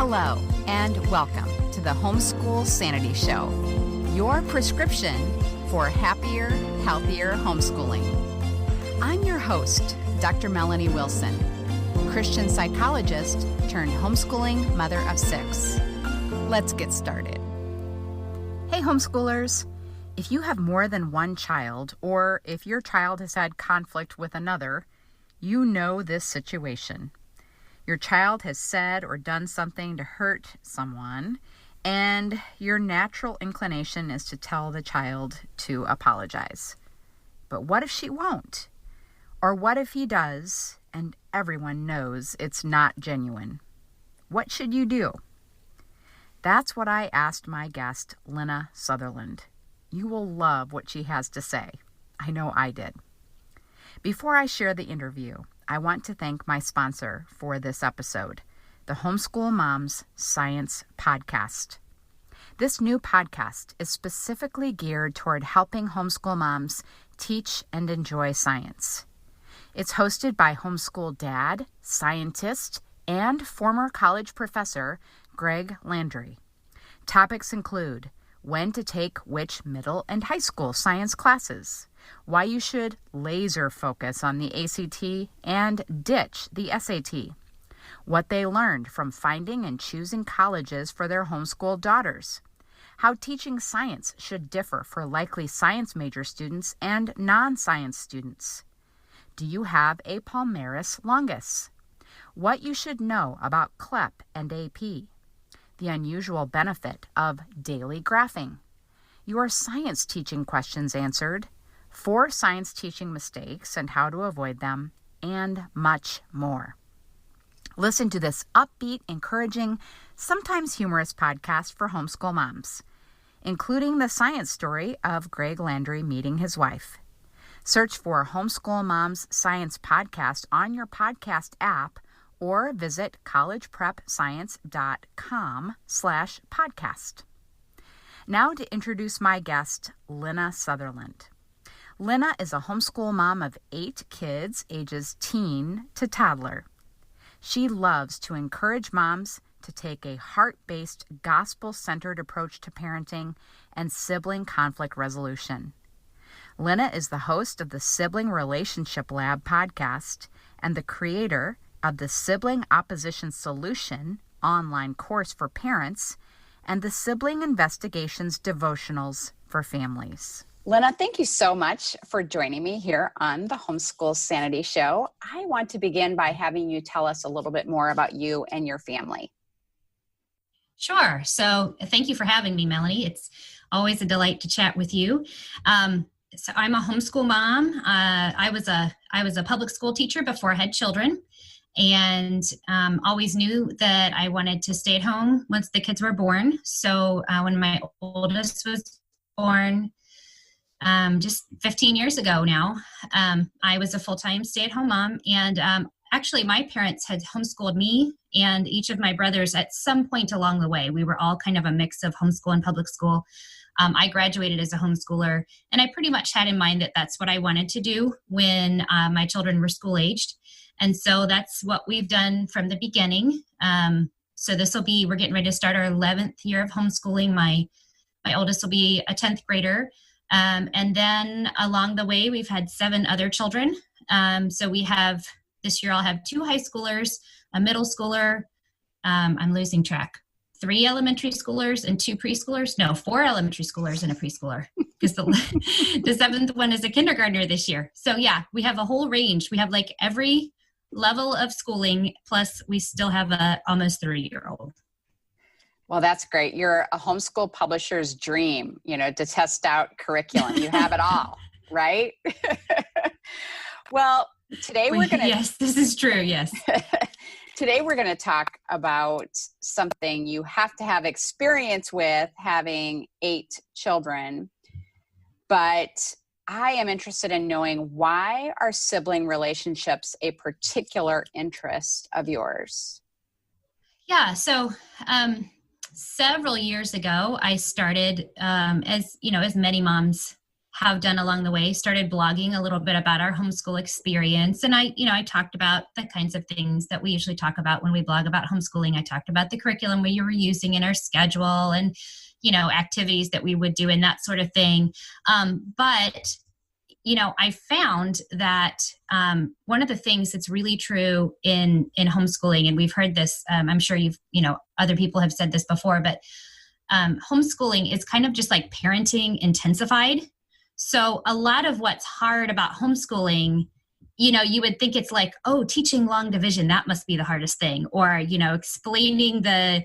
Hello, and welcome to the Homeschool Sanity Show, your prescription for happier, healthier homeschooling. I'm your host, Dr. Melanie Wilson, Christian psychologist turned homeschooling mother of 6. Let's get started. Hey, homeschoolers. If you have more than one child, or if your child has had conflict with another, you know this situation. Your child has said or done something to hurt someone, and your natural inclination is to tell the child to apologize. But what if she won't? Or what if he does, and everyone knows it's not genuine? What should you do? That's what I asked my guest, Lynna Sutherland. You will love what she has to say. I know I did. Before I share the interview, I want to thank my sponsor for this episode, the Homeschool Moms Science Podcast. This new podcast is specifically geared toward helping homeschool moms teach and enjoy science. It's hosted by homeschool dad, scientist, and former college professor Greg Landry. Topics include when to take which middle and high school science classes, why you should laser focus on the ACT and ditch the SAT, what they learned from finding and choosing colleges for their homeschool daughters, how teaching science should differ for likely science major students and non-science students. Do you have a palmaris longus? What you should know about CLEP and AP, the unusual benefit of daily graphing, your science teaching questions answered, 4 science teaching mistakes and how to avoid them, and much more. Listen to this upbeat, encouraging, sometimes humorous podcast for homeschool moms, including the science story of Greg Landry meeting his wife. Search for Homeschool Moms Science Podcast on your podcast app or visit collegeprepscience.com/podcast. Now to introduce my guest, Lynna Sutherland. Lynna is a homeschool mom of 8 kids, ages teen to toddler. She loves to encourage moms to take a heart-based, gospel-centered approach to parenting and sibling conflict resolution. Lynna is the host of the Sibling Relationship Lab podcast and the creator of the Sibling Opposition Solution online course for parents and the Sibling Investigations devotionals for families. Lynna, thank you so much for joining me here on the Homeschool Sanity Show. I want to begin by having you tell us a little bit more about you and your family. Sure. So thank you for having me, Melanie. It's always a delight to chat with you. So I'm a homeschool mom. I was a public school teacher before I had children, and always knew that I wanted to stay at home once the kids were born. So when my oldest was born, just 15 years ago now, I was a full-time stay-at-home mom. And actually, my parents had homeschooled me and each of my brothers at some point along the way. We were all kind of a mix of homeschool and public school. I graduated as a homeschooler, and I pretty much had in mind that that's what I wanted to do when my children were school-aged. And so that's what we've done from the beginning. So we're getting ready to start our 11th year of homeschooling. My oldest will be a 10th grader. And then along the way, we've had 7 other children. So this year I'll have 2 high schoolers, a middle schooler. I'm losing track. 3 elementary schoolers and 2 preschoolers. No, 4 elementary schoolers and a preschooler, because the 7th one is a kindergartner this year. So yeah, we have a whole range. We have like every level of schooling, plus we still have a almost 3-year-old. Well, that's great. You're a homeschool publisher's dream, to test out curriculum. You have it all, right? Well, today we're going to... Yes, this is true. Yes. Today we're going to talk about something you have to have experience with, having 8 children. But I am interested in knowing, why are sibling relationships a particular interest of yours? Yeah. So, several years ago, I started, as many moms have done along the way, started blogging a little bit about our homeschool experience. And I talked about the kinds of things that we usually talk about when we blog about homeschooling. I talked about the curriculum we were using in our schedule and, activities that we would do and that sort of thing. But I found that one of the things that's really true in homeschooling, and we've heard this, I'm sure other people have said this before, but homeschooling is kind of just like parenting intensified. So a lot of what's hard about homeschooling, you would think it's like, oh, teaching long division, that must be the hardest thing. Or, explaining the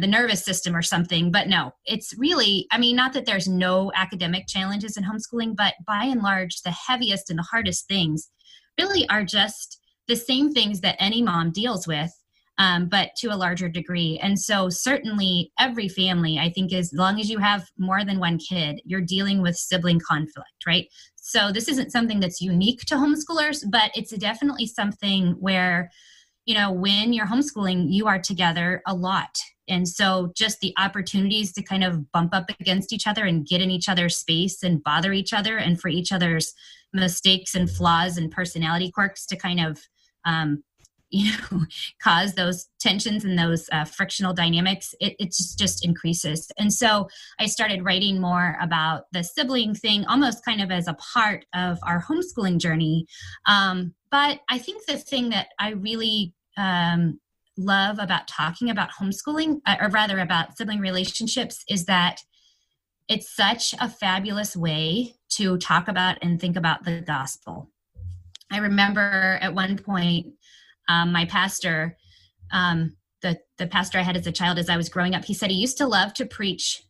nervous system or something. But no, it's really, not that there's no academic challenges in homeschooling, but by and large, the heaviest and the hardest things really are just the same things that any mom deals with, but to a larger degree. And so certainly every family, I think, as long as you have more than one kid, you're dealing with sibling conflict, right? So this isn't something that's unique to homeschoolers, but it's definitely something where, when you're homeschooling, you are together a lot. And so just the opportunities to kind of bump up against each other and get in each other's space and bother each other, and for each other's mistakes and flaws and personality quirks to kind of, cause those tensions and those frictional dynamics, it just increases. And so I started writing more about the sibling thing, almost kind of as a part of our homeschooling journey. But I think the thing that I really love about talking about homeschooling, or rather about sibling relationships, is that it's such a fabulous way to talk about and think about the gospel. I remember at one point, my pastor, the pastor I had as a child as I was growing up, he said he used to love to preach,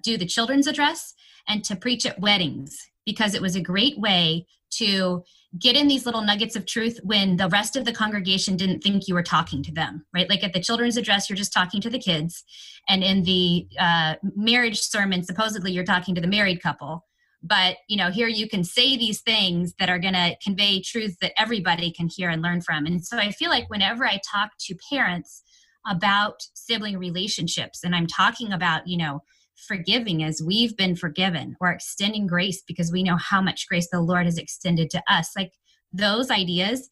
do the children's address and to preach at weddings, because it was a great way to get in these little nuggets of truth when the rest of the congregation didn't think you were talking to them, right? Like at the children's address, you're just talking to the kids. And in the marriage sermon, supposedly you're talking to the married couple. But, here you can say these things that are going to convey truth that everybody can hear and learn from. And so I feel like whenever I talk to parents about sibling relationships, and I'm talking about, forgiving as we've been forgiven, or extending grace because we know how much grace the Lord has extended to us, like those ideas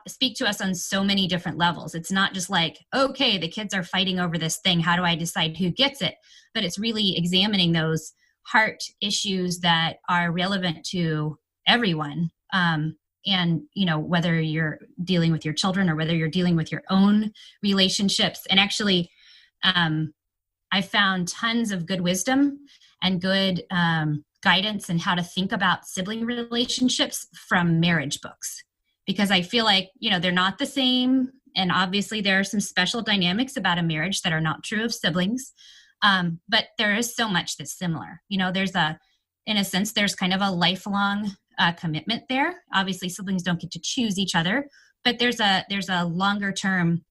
speak to us on so many different levels. It's not just like, okay, the kids are fighting over this thing, how do I decide who gets it? But it's really examining those heart issues that are relevant to everyone. And, whether you're dealing with your children or whether you're dealing with your own relationships. And actually, I found tons of good wisdom and good guidance in how to think about sibling relationships from marriage books, because I feel like, they're not the same. And obviously there are some special dynamics about a marriage that are not true of siblings. But there is so much that's similar. In a sense, there's kind of a lifelong commitment there. Obviously, siblings don't get to choose each other, but there's a longer term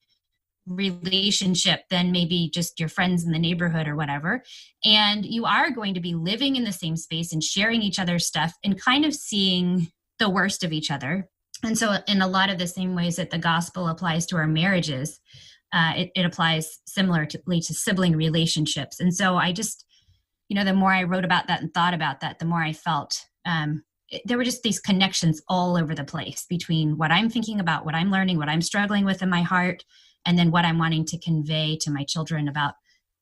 relationship than maybe just your friends in the neighborhood or whatever. And you are going to be living in the same space and sharing each other's stuff and kind of seeing the worst of each other. And so in a lot of the same ways that the gospel applies to our marriages, it applies similarly to sibling relationships. And so I just, the more I wrote about that and thought about that, the more I felt there were just these connections all over the place between what I'm thinking about, what I'm learning, what I'm struggling with in my heart, and then what I'm wanting to convey to my children about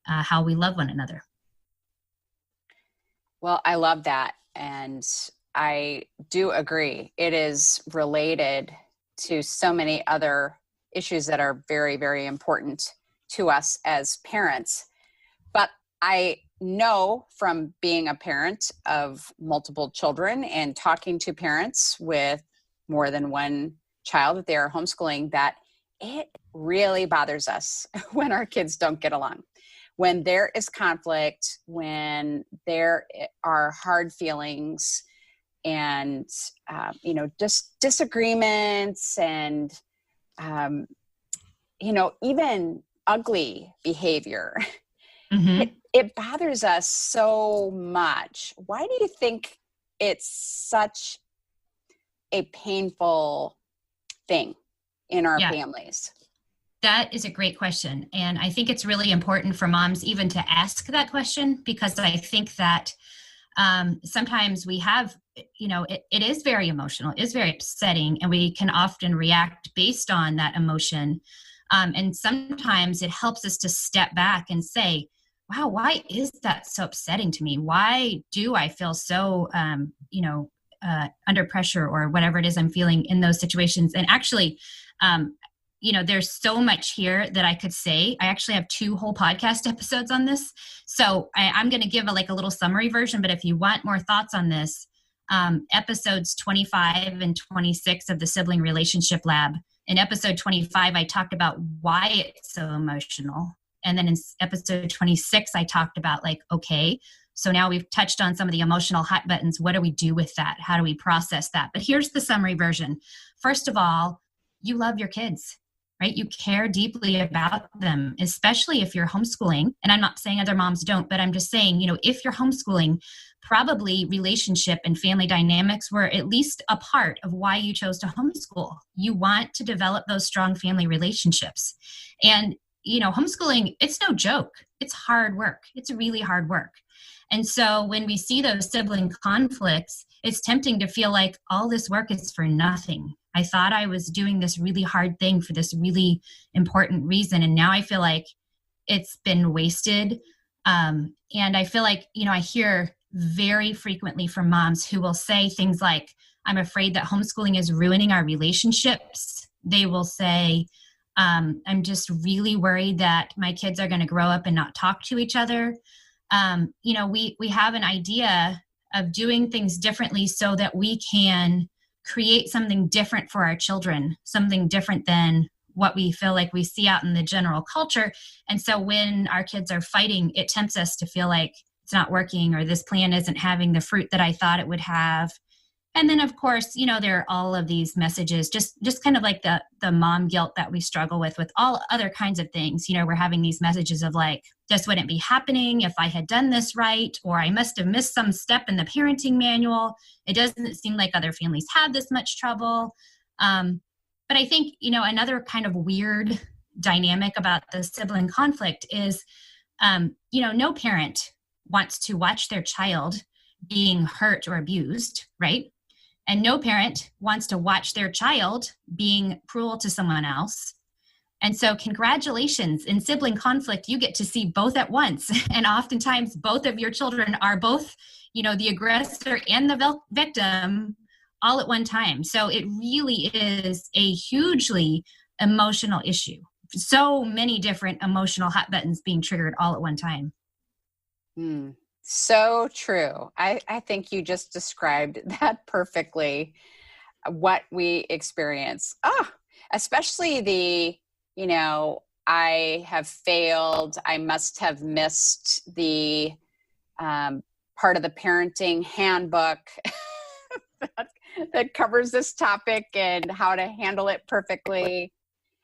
how we love one another. Well, I love that. And I do agree. It is related to so many other issues that are very, very important to us as parents. But I know from being a parent of multiple children and talking to parents with more than one child that they are homeschooling, that it really bothers us when our kids don't get along. When there is conflict, when there are hard feelings and, just disagreements and, even ugly behavior, Mm-hmm. it bothers us so much. Why do you think it's such a painful thing in our families? That is a great question. And I think it's really important for moms even to ask that question, because I think that sometimes we have, it is very emotional, it is very upsetting, and we can often react based on that emotion. And sometimes it helps us to step back and say, wow, why is that so upsetting to me? Why do I feel so, under pressure, or whatever it is I'm feeling in those situations? And actually, there's so much here that I could say. I actually have 2 whole podcast episodes on this. So I'm going to give a little summary version, but if you want more thoughts on this, episodes 25 and 26 of the Sibling Relationship Lab. In episode 25, I talked about why it's so emotional. And then in episode 26, I talked about okay, so now we've touched on some of the emotional hot buttons. What do we do with that? How do we process that? But here's the summary version. First of all, you love your kids, right? You care deeply about them, especially if you're homeschooling. And I'm not saying other moms don't, but I'm just saying, if you're homeschooling, probably relationship and family dynamics were at least a part of why you chose to homeschool. You want to develop those strong family relationships. And, homeschooling, it's no joke. It's hard work. It's really hard work. And so when we see those sibling conflicts, it's tempting to feel like all this work is for nothing. I thought I was doing this really hard thing for this really important reason, and now I feel like it's been wasted. And I feel like, I hear very frequently from moms who will say things like, I'm afraid that homeschooling is ruining our relationships. They will say, I'm just really worried that my kids are going to grow up and not talk to each other. We have an idea of doing things differently so that we can create something different for our children, something different than what we feel like we see out in the general culture. And so when our kids are fighting, it tempts us to feel like it's not working, or this plan isn't having the fruit that I thought it would have. And then, of course, there are all of these messages, just kind of like the mom guilt that we struggle with all other kinds of things. We're having these messages of this wouldn't be happening if I had done this right, or I must have missed some step in the parenting manual. It doesn't seem like other families have this much trouble. But I think, another kind of weird dynamic about the sibling conflict is, no parent wants to watch their child being hurt or abused, right? And no parent wants to watch their child being cruel to someone else. And so congratulations, in sibling conflict, you get to see both at once. And oftentimes both of your children are both, the aggressor and the victim all at one time. So it really is a hugely emotional issue. So many different emotional hot buttons being triggered all at one time. So true. I think you just described that perfectly, what we experience. Especially I have failed. I must have missed the part of the parenting handbook that covers this topic and how to handle it perfectly.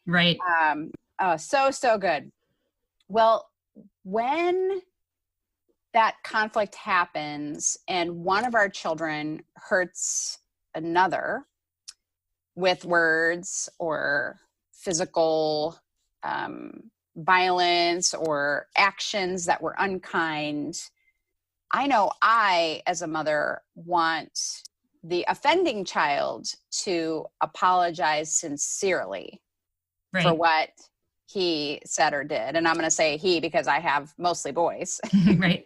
Right. So good. Well, when that conflict happens and one of our children hurts another with words or physical violence or actions that were unkind, I know I, as a mother, want the offending child to apologize sincerely for what he said or did. And I'm going to say he because I have mostly boys. Right.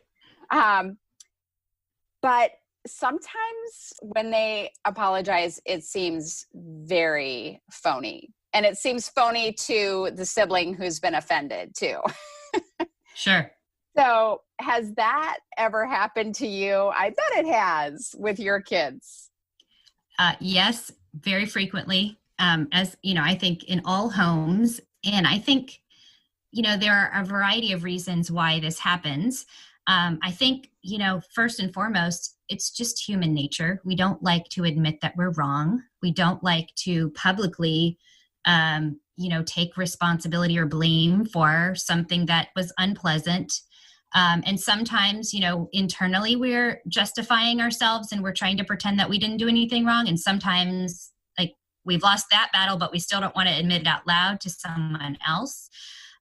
But sometimes when they apologize, it seems very phony. And it seems phony to the sibling who's been offended too. Sure. So has that ever happened to you? I bet it has with your kids. Yes, very frequently. As you know, I think in all homes, and I think, there are a variety of reasons why this happens. I think, first and foremost, it's just human nature. We don't like to admit that we're wrong. We don't like to publicly, take responsibility or blame for something that was unpleasant. And sometimes, internally we're justifying ourselves and we're trying to pretend that we didn't do anything wrong. And sometimes we've lost that battle, but we still don't want to admit it out loud to someone else.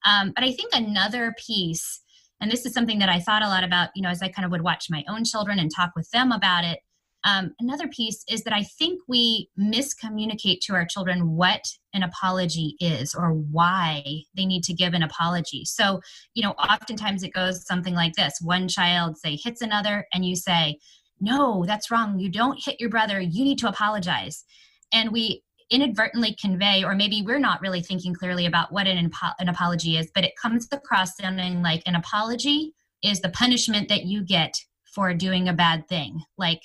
But I think another piece and this is something that I thought a lot about, as I kind of would watch my own children and talk with them about it. Another piece is that I think we miscommunicate to our children what an apology is or why they need to give an apology. So, oftentimes it goes something like this. One child, say, hits another, and you say, no, that's wrong. You don't hit your brother. You need to apologize. And we inadvertently convey, or maybe we're not really thinking clearly about what an apology is, but it comes across sounding like an apology is the punishment that you get for doing a bad thing. Like,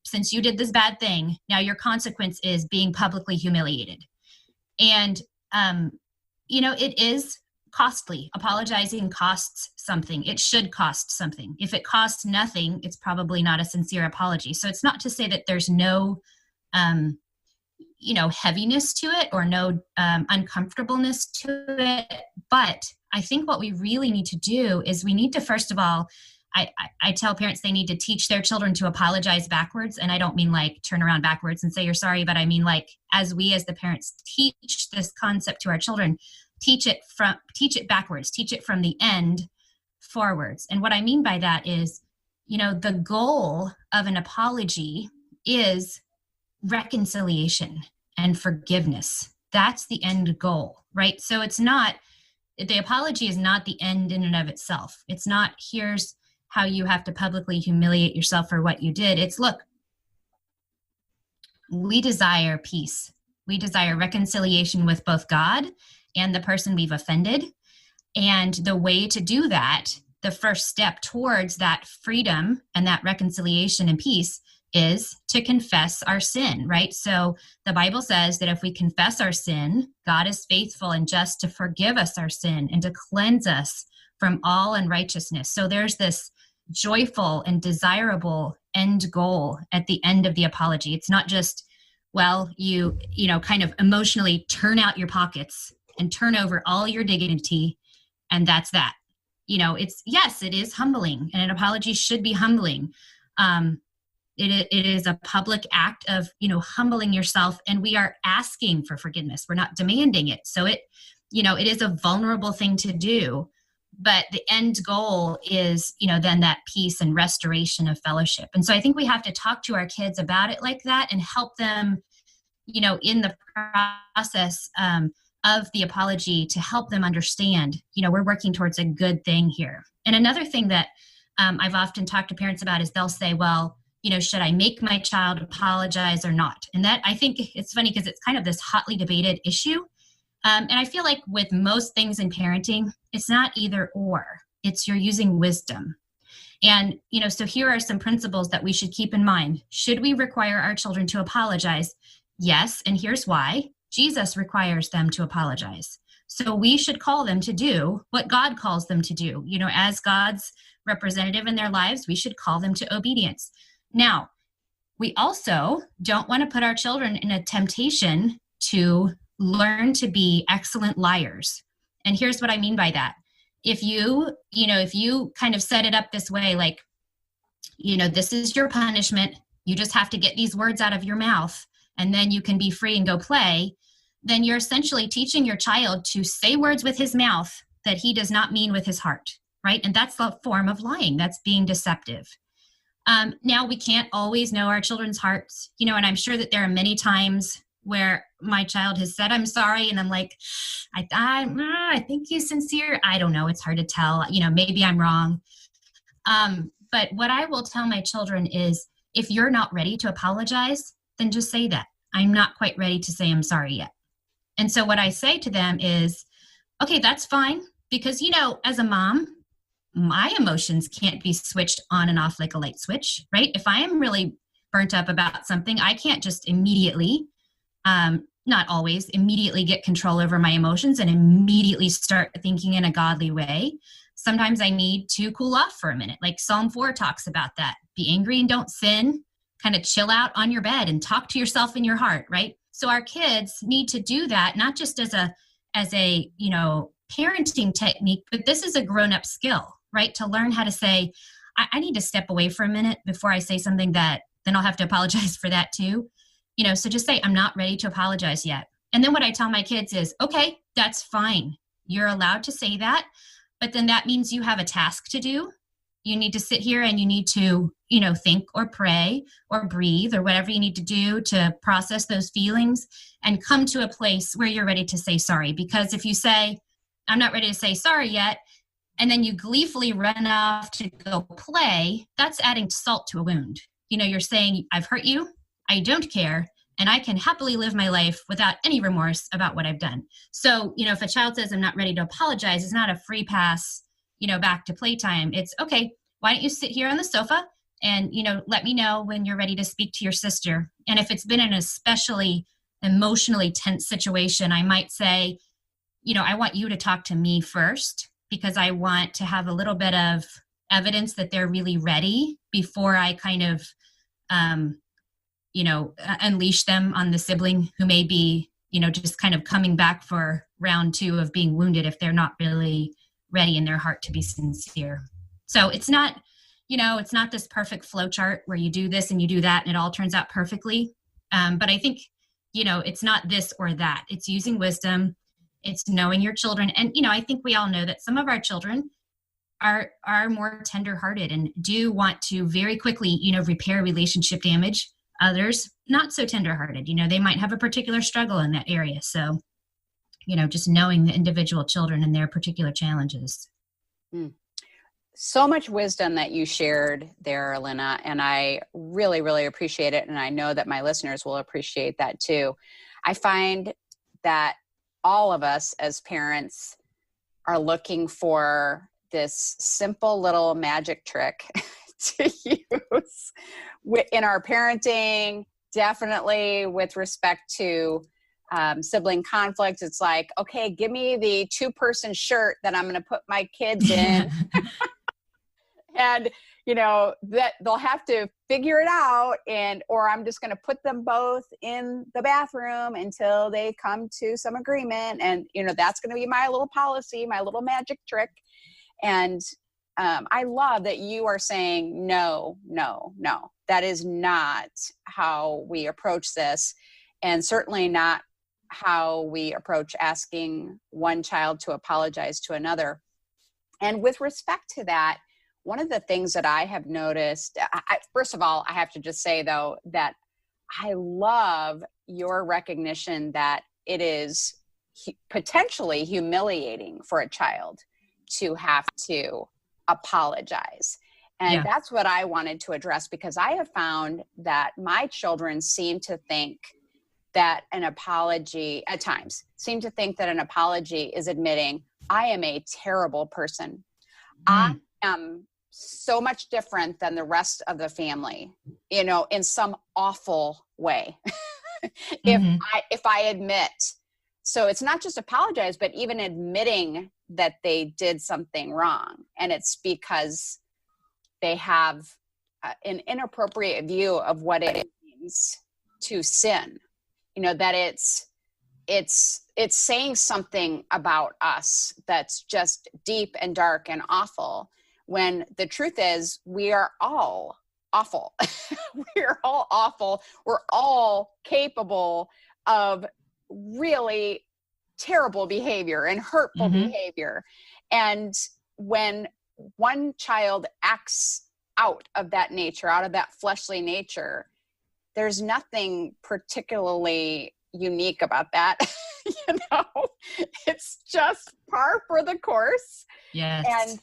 since you did this bad thing, now your consequence is being publicly humiliated. And, it is costly. Apologizing costs something. It should cost something. If it costs nothing, it's probably not a sincere apology. So it's not to say that there's no, heaviness to it or no uncomfortableness to it. But I think what we really need to do is we need to, first of all, I tell parents they need to teach their children to apologize backwards. And I don't mean like turn around backwards and say you're sorry, but I mean like as we as the parents teach this concept to our children, teach it backwards, teach it from the end forwards. And what I mean by that is, the goal of an apology is reconciliation and forgiveness. That's the end goal, right? So the apology is not the end in and of itself. It's not, here's how you have to publicly humiliate yourself for what you did. It's, look, we desire peace. We desire reconciliation with both God and the person we've offended. And the way to do that, the first step towards that freedom and that reconciliation and peace is to confess our sin, right? So the Bible says that if we confess our sin, God is faithful and just to forgive us our sin and to cleanse us from all unrighteousness. So there's this joyful and desirable end goal at the end of the apology. It's not just, well, you kind of emotionally turn out your pockets and turn over all your dignity, and that's that. It is humbling, and an apology should be humbling. It is a public act of, humbling yourself, and we are asking for forgiveness. We're not demanding it. So it is a vulnerable thing to do, but the end goal is, then that peace and restoration of fellowship. And so I think we have to talk to our kids about it like that and help them, in the process of the apology to help them understand, we're working towards a good thing here. And another thing that I've often talked to parents about is they'll say, well, should I make my child apologize or not? And that, I think it's funny because it's kind of this hotly debated issue. And I feel like with most things in parenting, it's not either or. It's you're using wisdom. And, so here are some principles that we should keep in mind. Should we require our children to apologize? Yes. And here's why. Jesus requires them to apologize. So we should call them to do what God calls them to do. As God's representative in their lives, we should call them to obedience. Now, we also don't want to put our children in a temptation to learn to be excellent liars. And here's what I mean by that. If you kind of set it up this way, like, this is your punishment, you just have to get these words out of your mouth, and then you can be free and go play, then you're essentially teaching your child to say words with his mouth that he does not mean with his heart, right? And that's the form of lying. That's being deceptive. Now, we can't always know our children's hearts, and I'm sure that there are many times where my child has said, I'm sorry, and I'm like, I think he's sincere. I don't know. It's hard to tell. Maybe I'm wrong. But what I will tell my children is, if you're not ready to apologize, then just say that. I'm not quite ready to say I'm sorry yet. And so what I say to them is, okay, that's fine. Because, as a mom, my emotions can't be switched on and off like a light switch, right? If I am really burnt up about something, I can't just immediately, not always, immediately get control over my emotions and immediately start thinking in a godly way. Sometimes I need to cool off for a minute. Like Psalm 4 talks about that. Be angry and don't sin. Kind of chill out on your bed and talk to yourself in your heart, right? So our kids need to do that, not just as a parenting technique, but this is a grown-up skill, right? To learn how to say, I need to step away for a minute before I say something that then I'll have to apologize for that too. So just say, I'm not ready to apologize yet. And then what I tell my kids is, okay, that's fine. You're allowed to say that. but then that means you have a task to do. You need to sit here and you need to, think or pray or breathe or whatever you need to do to process those feelings and come to a place where you're ready to say sorry. Because if you say, I'm not ready to say sorry yet, and then you gleefully run off to go play, that's adding salt to a wound. You're saying, I've hurt you, I don't care, and I can happily live my life without any remorse about what I've done. So, if a child says, I'm not ready to apologize, it's not a free pass, back to playtime. It's, okay, why don't you sit here on the sofa and, let me know when you're ready to speak to your sister. And if it's been an especially emotionally tense situation, I might say, I want you to talk to me first, because I want to have a little bit of evidence that they're really ready before I kind of, unleash them on the sibling who may be, just kind of coming back for round 2 of being wounded if they're not really ready in their heart to be sincere. So it's not, it's not this perfect flow chart where you do this and you do that and it all turns out perfectly. But I think, it's not this or that. It's using wisdom. It's knowing your children. And, I think we all know that some of our children are more tenderhearted and do want to very quickly, repair relationship damage. Others, not so tenderhearted. They might have a particular struggle in that area. So, just knowing the individual children and their particular challenges. So much wisdom that you shared there, Elena, and I really, really appreciate it. And I know that my listeners will appreciate that too. I find that all of us as parents are looking for this simple little magic trick to use in our parenting, definitely with respect to sibling conflict. It's like, okay, give me the 2-person shirt that I'm going to put my kids in. And, that they'll have to figure it out, or I'm just going to put them both in the bathroom until they come to some agreement. And, that's going to be my little policy, my little magic trick. And I love that you are saying, no, that is not how we approach this. And certainly not how we approach asking one child to apologize to another. And with respect to that, one of the things that I have noticed, first of all, I have to just say, though, that I love your recognition that it is potentially humiliating for a child to have to apologize. And that's what I wanted to address, because I have found that my children seem to think that an apology, at times, is admitting, I am a terrible person. I am so much different than the rest of the family, in some awful way. If I admit, so it's not just apologize, but even admitting that they did something wrong. And it's because they have an inappropriate view of what it means to sin. That it's saying something about us that's just deep and dark and awful, when the truth is we are all awful. We are all awful. We're all capable of really terrible behavior and hurtful behavior. And when one child acts out of that nature, out of that fleshly nature, there's nothing particularly unique about that. It's just par for the course. Yes.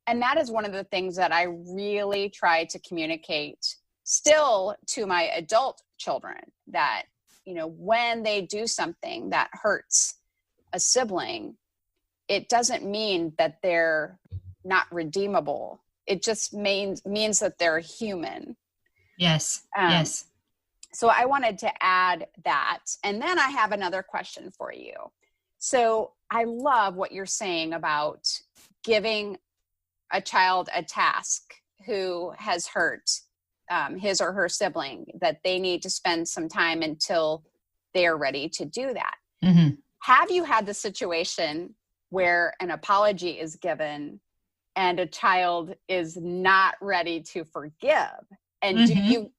And that is one of the things that I really try to communicate still to my adult children, that, when they do something that hurts a sibling, it doesn't mean that they're not redeemable. It just means that they're human. Yes. Yes. So I wanted to add that. And then I have another question for you. So I love what you're saying about giving a child a task who has hurt his or her sibling, that they need to spend some time until they're ready to do that. Have you had the situation where an apology is given and a child is not ready to forgive? And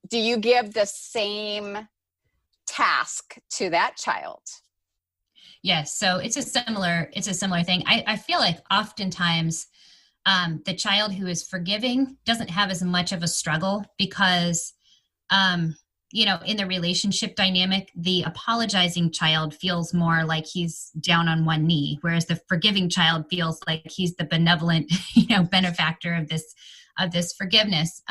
do you give the same task to that child? Yes. So it's a similar thing. I feel like oftentimes the child who is forgiving doesn't have as much of a struggle because, in the relationship dynamic, the apologizing child feels more like he's down on one knee, whereas the forgiving child feels like he's the benevolent, benefactor of this forgiveness.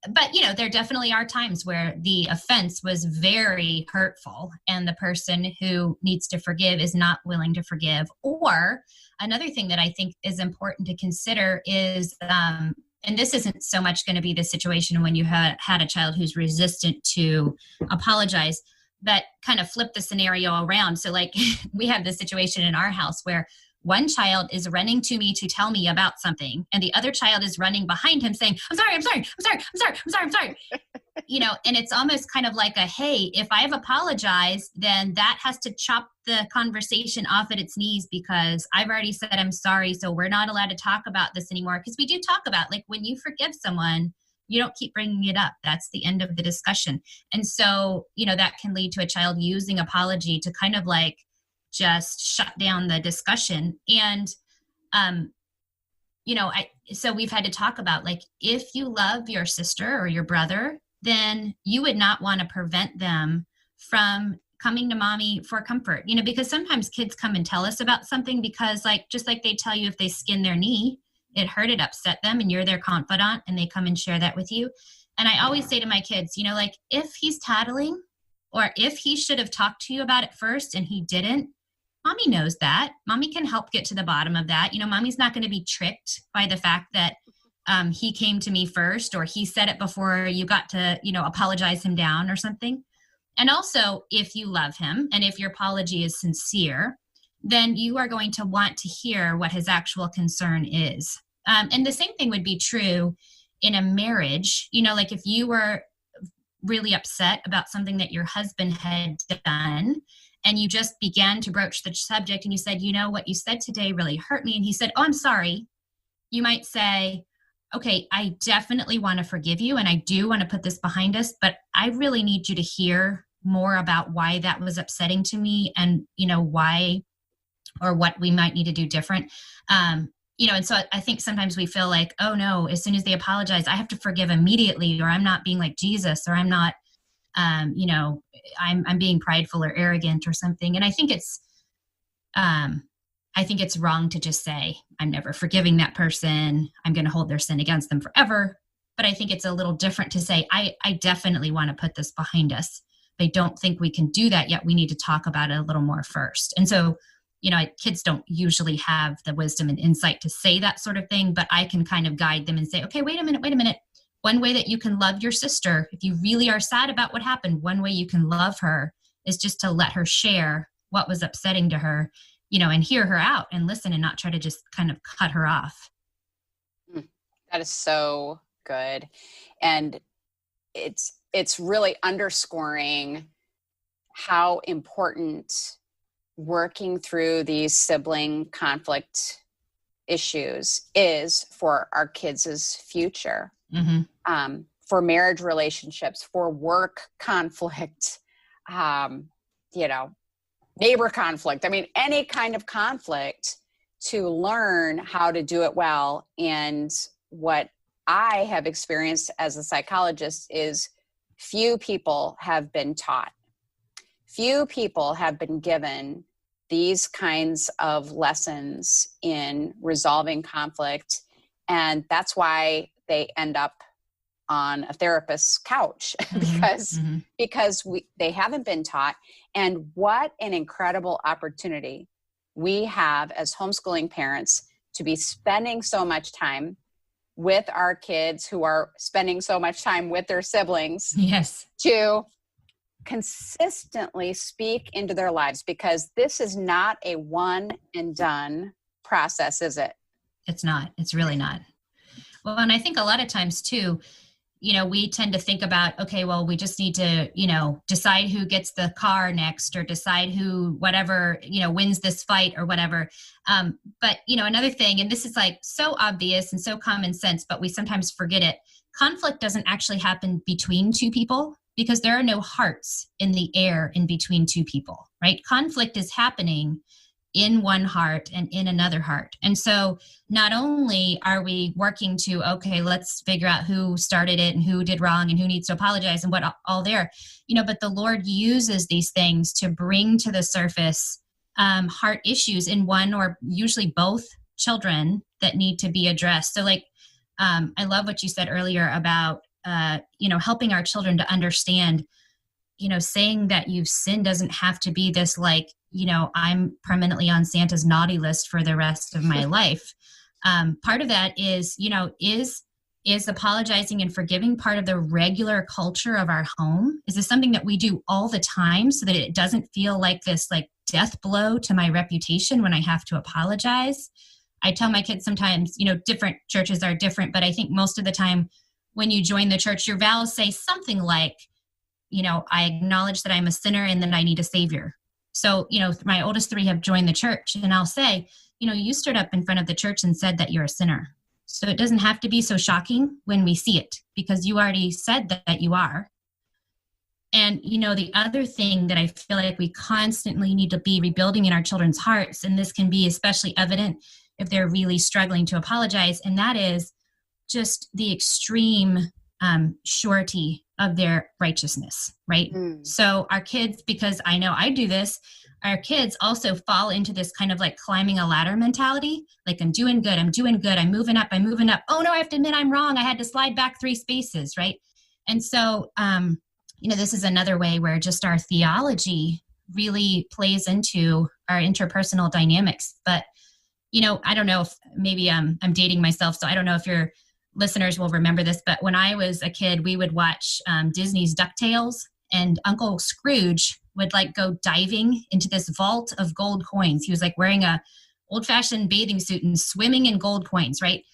But there definitely are times where the offense was very hurtful and the person who needs to forgive is not willing to forgive. Or another thing that I think is important to consider is, and this isn't so much going to be the situation when you had a child who's resistant to apologize, but kind of flip the scenario around. So like we have this situation in our house where one child is running to me to tell me about something, and the other child is running behind him saying, I'm sorry. And it's almost kind of like hey, if I've apologized, then that has to chop the conversation off at its knees because I've already said I'm sorry. So we're not allowed to talk about this anymore. Because we do talk about, like, when you forgive someone, you don't keep bringing it up. That's the end of the discussion. And so, that can lead to a child using apology to kind of like just shut down the discussion. And, so we've had to talk about, like, if you love your sister or your brother, then you would not want to prevent them from coming to mommy for comfort, because sometimes kids come and tell us about something because, like, just like they tell you if they skin their knee, it hurt, it upset them, and you're their confidant and they come and share that with you. And I always say to my kids, like, if he's tattling or if he should have talked to you about it first and he didn't, mommy knows that. Mommy can help get to the bottom of that. Mommy's not going to be tricked by the fact that he came to me first or he said it before you got to, apologize him down or something. And also, if you love him and if your apology is sincere, then you are going to want to hear what his actual concern is. And the same thing would be true in a marriage. Like if you were really upset about something that your husband had done, and you just began to broach the subject and you said, what you said today really hurt me. And he said, oh, I'm sorry. You might say, okay, I definitely want to forgive you. And I do want to put this behind us, but I really need you to hear more about why that was upsetting to me and, why or what we might need to do different. And so I think sometimes we feel like, oh no, as soon as they apologize, I have to forgive immediately, or I'm not being like Jesus, or I'm not, I'm being prideful or arrogant or something. And I think it's wrong to just say, I'm never forgiving that person. I'm going to hold their sin against them forever. But I think it's a little different to say, I definitely want to put this behind us. But I don't think we can do that yet. We need to talk about it a little more first. And so, kids don't usually have the wisdom and insight to say that sort of thing, but I can kind of guide them and say, okay, wait a minute. One way that you can love your sister, if you really are sad about what happened, one way you can love her is just to let her share what was upsetting to her, and hear her out and listen and not try to just kind of cut her off. That is so good. And it's really underscoring how important working through these sibling conflict issues is for our kids' future. Mm-hmm. For marriage relationships, for work conflict, neighbor conflict. I mean, any kind of conflict, to learn how to do it well. And what I have experienced as a psychologist is few people have been taught. Few people have been given these kinds of lessons in resolving conflict. And that's why they end up on a therapist's couch because they haven't been taught. And what an incredible opportunity we have as homeschooling parents to be spending so much time with our kids who are spending so much time with their siblings. Yes. To consistently speak into their lives, because this is not a one and done process, is it? It's not. It's really not. Well, and I think a lot of times too, we tend to think about, okay, well, we just need to, decide who gets the car next, or decide who, whatever, wins this fight or whatever. But, another thing, and this is like so obvious and so common sense, but we sometimes forget it. Conflict doesn't actually happen between two people. because there are no hearts in the air in between two people, right? Conflict is happening in one heart and in another heart. And so not only are we working to, okay, let's figure out who started it and who did wrong and who needs to apologize and what all there, but the Lord uses these things to bring to the surface heart issues in one or usually both children that need to be addressed. So I love what you said earlier about, helping our children to understand, saying that you've sinned doesn't have to be this I'm permanently on Santa's naughty list for the rest of my life. Part of that is apologizing and forgiving part of the regular culture of our home? Is this something that we do all the time so that it doesn't feel like this death blow to my reputation when I have to apologize? I tell my kids sometimes, different churches are different, but I think most of the time when you join the church, your vows say something like, I acknowledge that I'm a sinner and that I need a savior. So, my oldest 3 have joined the church, and I'll say, you stood up in front of the church and said that you're a sinner. So it doesn't have to be so shocking when we see it, because you already said that you are. And, the other thing that I feel like we constantly need to be rebuilding in our children's hearts, and this can be especially evident if they're really struggling to apologize, and that is just the extreme surety of their righteousness, right? So our kids, because I know I do this, our kids also fall into this kind of climbing a ladder mentality. I'm doing good, I'm moving up. Oh no, I have to admit I'm wrong. I had to slide back 3 spaces, right? And so, this is another way where just our theology really plays into our interpersonal dynamics. But, I don't know if maybe I'm dating myself, so I don't know if your listeners will remember this, but when I was a kid, we would watch Disney's DuckTales, and Uncle Scrooge would go diving into this vault of gold coins. He was wearing a old-fashioned bathing suit and swimming in gold coins, right?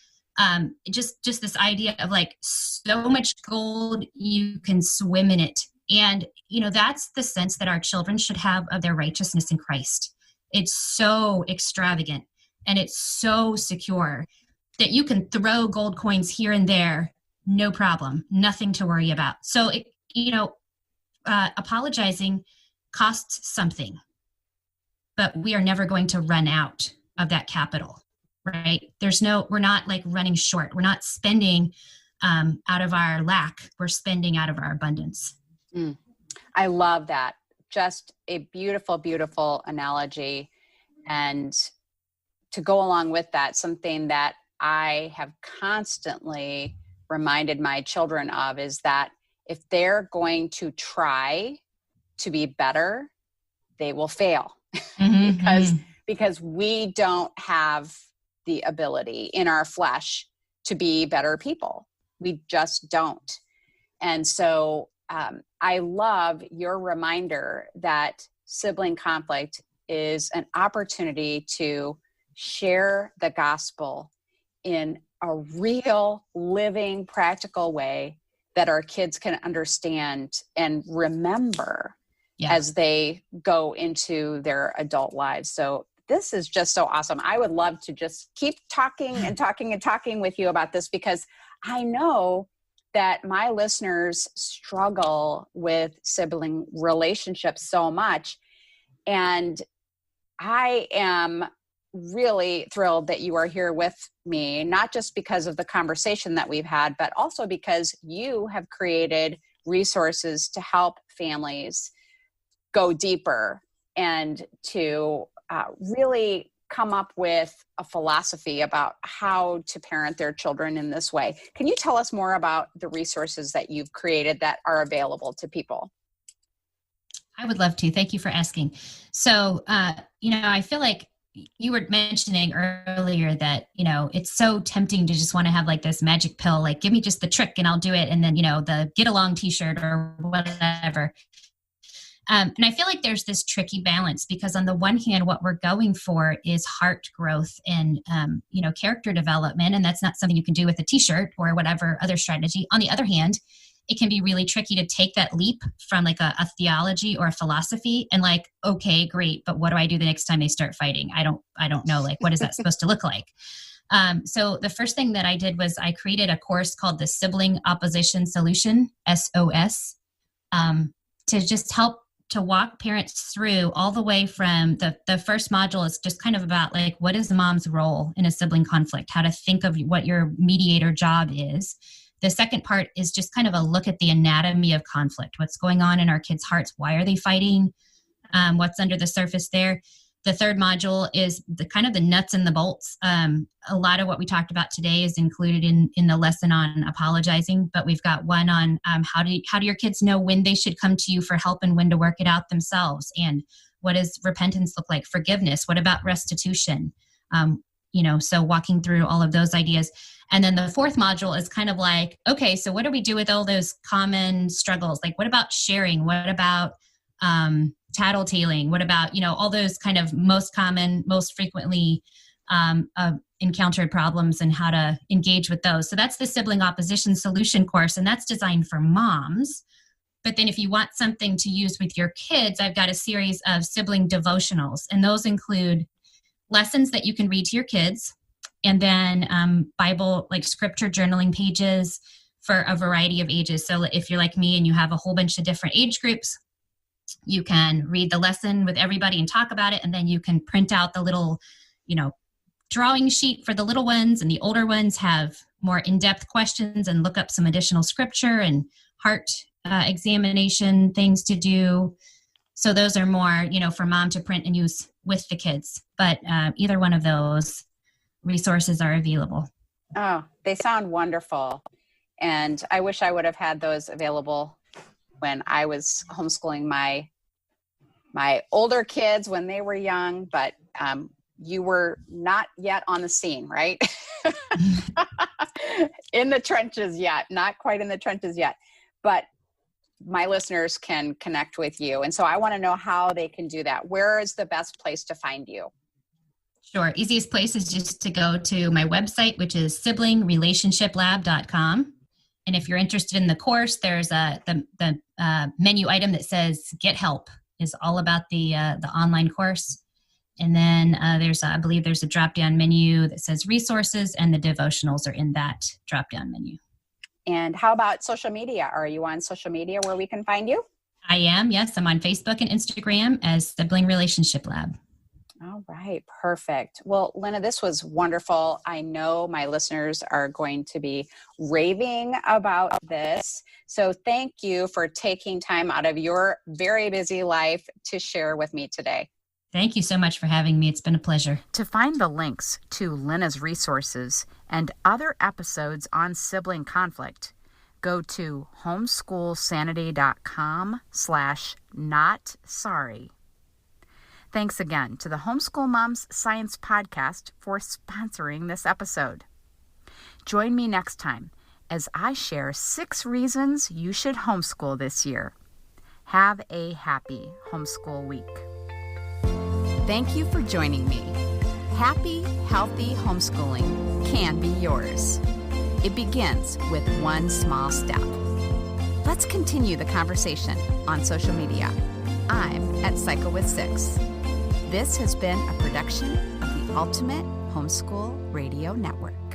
Just this idea of so much gold, you can swim in it. And, that's the sense that our children should have of their righteousness in Christ. It's so extravagant and it's so secure that you can throw gold coins here and there, no problem, nothing to worry about. So, apologizing costs something, but we are never going to run out of that capital, right? We're not running short. We're not spending out of our lack. We're spending out of our abundance. I love that. Just a beautiful, beautiful analogy. And to go along with that, something that I have constantly reminded my children of is that if they're going to try to be better, they will fail because we don't have the ability in our flesh to be better people. We just don't. And so I love your reminder that sibling conflict is an opportunity to share the gospel in a real, living, practical way that our kids can understand and remember as they go into their adult lives. So this is just so awesome. I would love to just keep talking and talking and talking with you about this, because I know that my listeners struggle with sibling relationships so much. And I am really thrilled that you are here with me, not just because of the conversation that we've had, but also because you have created resources to help families go deeper and to really come up with a philosophy about how to parent their children in this way. Can you tell us more about the resources that you've created that are available to people? I would love to. Thank you for asking. So, I feel like you were mentioning earlier that, it's so tempting to just want to have this magic pill, give me just the trick and I'll do it. And then, the get along t-shirt or whatever. And I feel like there's this tricky balance, because on the one hand, what we're going for is heart growth and, character development. And that's not something you can do with a t-shirt or whatever other strategy. On the other hand, it can be really tricky to take that leap from a theology or a philosophy and okay, great, but what do I do the next time they start fighting? I don't know. What is that supposed to look like? So the first thing that I did was I created a course called the Sibling Opposition Solution, SOS. to just help to walk parents through all the way from the first module is just kind of about like, what is the mom's role in a sibling conflict? How to think of what your mediator job is. The second part is just kind of a look at the anatomy of conflict. What's going on in our kids' hearts? Why are they fighting? What's under the surface there? The third module is the kind of the nuts and the bolts. A lot of what we talked about today is included in the lesson on apologizing, but we've got one on how do your kids know when they should come to you for help and when to work it out themselves? And what does repentance look like? Forgiveness. What about restitution? So walking through all of those ideas. And then the fourth module is kind of like, okay, so what do we do with all those common struggles? Like, what about sharing? What about tattletaling? What about, all those kind of most common, most frequently encountered problems and how to engage with those. So that's the sibling opposition solution course, and that's designed for moms. But then if you want something to use with your kids, I've got a series of sibling devotionals, and those include lessons that you can read to your kids, and then Bible, like scripture journaling pages for a variety of ages. So if you're like me and you have a whole bunch of different age groups, you can read the lesson with everybody and talk about it. And then you can print out the little, drawing sheet for the little ones, and the older ones have more in-depth questions and look up some additional scripture and heart examination things to do. So those are more, for mom to print and use with the kids. But either one of those resources are available. Oh, they sound wonderful. And I wish I would have had those available when I was homeschooling my older kids when they were young, but you were not yet on the scene, right? In the trenches yet, not quite in the trenches yet, but my listeners can connect with you. And so I want to know how they can do that. Where is the best place to find you? Sure. Easiest place is just to go to my website, which is siblingRelationshiplab.com. And if you're interested in the course, there's the menu item that says "Get Help" is all about the online course. And then I believe there's a drop-down menu that says resources, and the devotionals are in that drop-down menu. And how about social media? Are you on social media where we can find you? I am. Yes, I'm on Facebook and Instagram as Sibling Relationship Lab. All right, perfect. Well, Lena, this was wonderful. I know my listeners are going to be raving about this. So thank you for taking time out of your very busy life to share with me today. Thank you so much for having me. It's been a pleasure. To find the links to Lena's resources and other episodes on sibling conflict, go to homeschoolsanity.com/notsorry. Thanks again to the Homeschool Moms Science Podcast for sponsoring this episode. Join me next time as I share 6 reasons you should homeschool this year. Have a happy homeschool week. Thank you for joining me. Happy, healthy homeschooling can be yours. It begins with one small step. Let's continue the conversation on social media. I'm at Cycle with 6. This has been a production of the Ultimate Homeschool Radio Network.